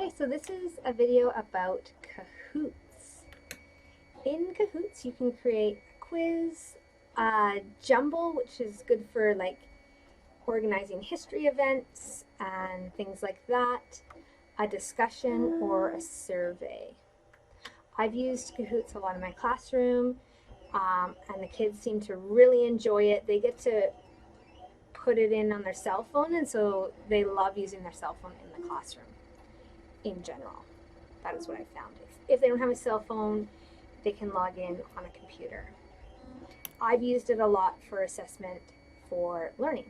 Okay, so this is a video about Kahoots. In Kahoots, you can create a quiz, a jumble, which is good for like organizing history events and things like that, a discussion, or a survey. I've used Kahoots a lot in my classroom, and the kids seem to really enjoy it. They get to put it in on their cell phone, and so they love using their cell phone in the classroom. In general, that is what I found. If they don't have a cell phone, they can log in on a computer. I've used it a lot for assessment for learning.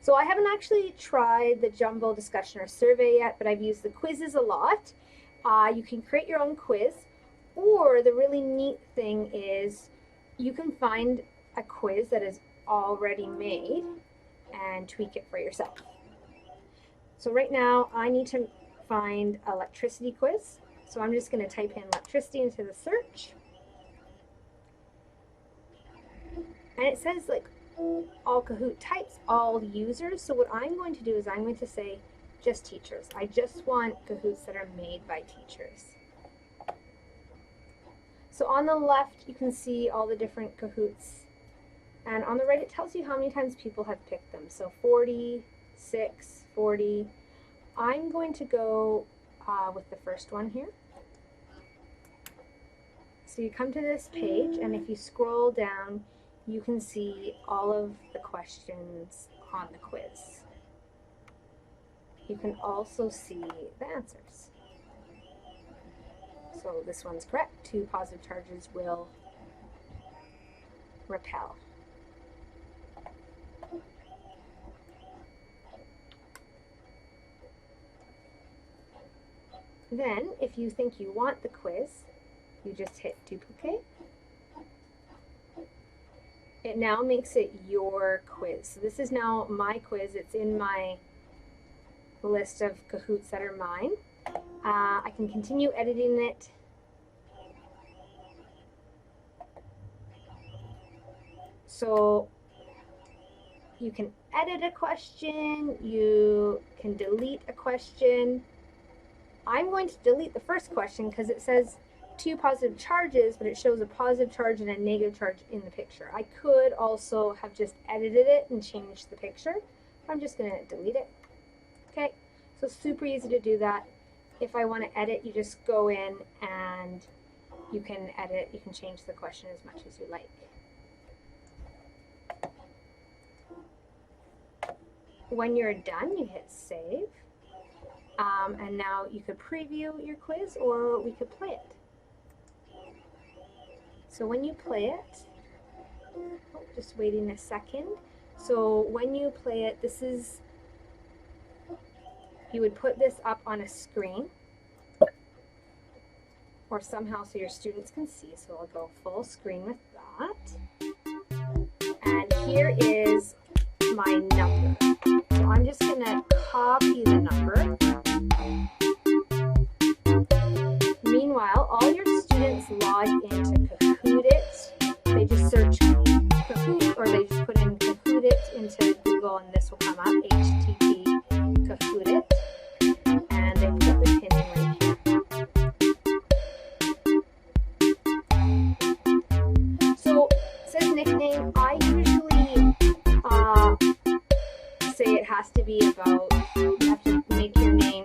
So I haven't actually tried the jumble, discussion, or survey yet, but I've used the quizzes a lot. You can create your own quiz, or the really neat thing is you can find a quiz that is already made and tweak it for yourself. So right now I need to find electricity quiz. So I'm just going to type in electricity into the search. And it says like all Kahoot types, all users. So what I'm going to do is I'm going to say just teachers. I just want Kahoots that are made by teachers. So on the left you can see all the different Kahoots. And on the right it tells you how many times people have picked them. So 46, 40. I'm going to go with the first one here. So you come to this page, and if you scroll down, you can see all of the questions on the quiz. You can also see the answers. So this one's correct. 2 positive charges will repel. Then, if you think you want the quiz, you just hit duplicate. It now makes it your quiz. So this is now my quiz. It's in my list of Kahoots that are mine. I can continue editing it. So you can edit a question, you can delete a question. I'm going to delete the first question because it says 2 positive charges, but it shows a positive charge and a negative charge in the picture. I could also have just edited it and changed the picture. I'm just going to delete it. Okay, so super easy to do that. If I want to edit, you just go in and you can edit, you can change the question as much as you like. When you're done, you hit save. And now you could preview your quiz, or we could play it. So when you play it, just waiting a second. So when you play it, this is, you would put this up on a screen or somehow so your students can see. So I'll go full screen with that. And here is my number. So I'm just going to copy the number. Meanwhile, all your students log into Kahoot it. They just search Kahoot, or they just put in Kahoot it into Google, and this will come up, HTTP Kahoot it, and they put the pin right here. So it says nickname. I usually say it has to be about, you have to make your name.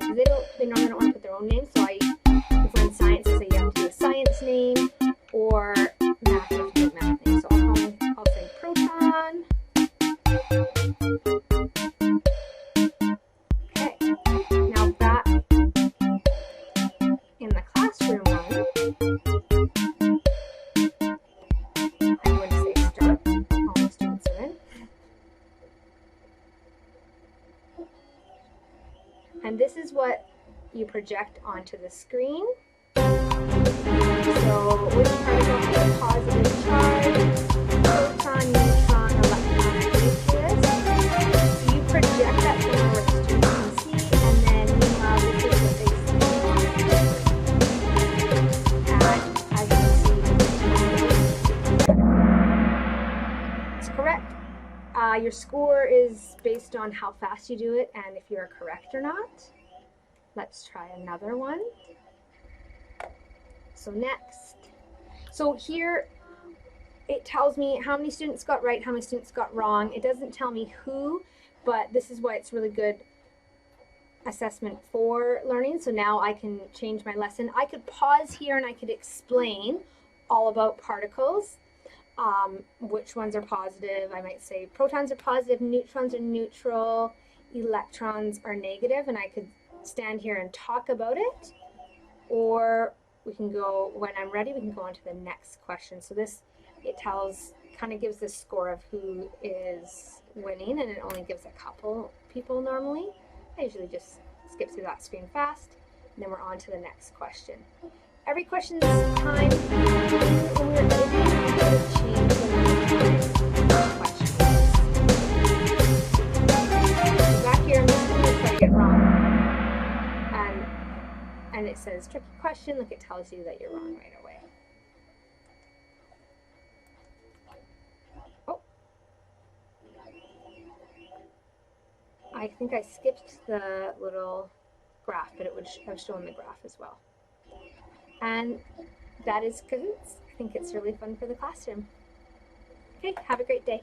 They normally don't want to put their own name, so if we're in science, I say you have to do a science name, or math, you have to do a math name. So I'll say proton. Okay, now back in the classroom one, I'm going to say start. All the students are in. And this is what you project onto the screen. So which particle has a positive charge? Proton, neutron, electron, and nucleus. So you project that thing where the students can see, and then meanwhile this is what they see on the screen. And as you can see, it's correct. Your score is based on how fast you do it and if you're correct or not. Let's try another one. So next. So here it tells me how many students got right, how many students got wrong. It doesn't tell me who, but this is why it's really good assessment for learning. So now I can change my lesson. I could pause here and I could explain all about particles. Which ones are positive. I might say protons are positive, neutrons are neutral, electrons are negative, and I could stand here and talk about it. Or we can go, when I'm ready, we can go on to the next question. So this, it tells, kind of gives the score of who is winning, and it only gives a couple people normally. I usually just skip through that screen fast, and then we're on to the next question. Every question this time, when we're editing, I'm going to change the questions. So back here, I'm just going to try to get wrong. And it says tricky question. Look, it tells you that you're wrong right away. Oh. I think I skipped the little graph, but it would have shown the graph as well. And that is Kahoots. I think it's really fun for the classroom. Okay, have a great day.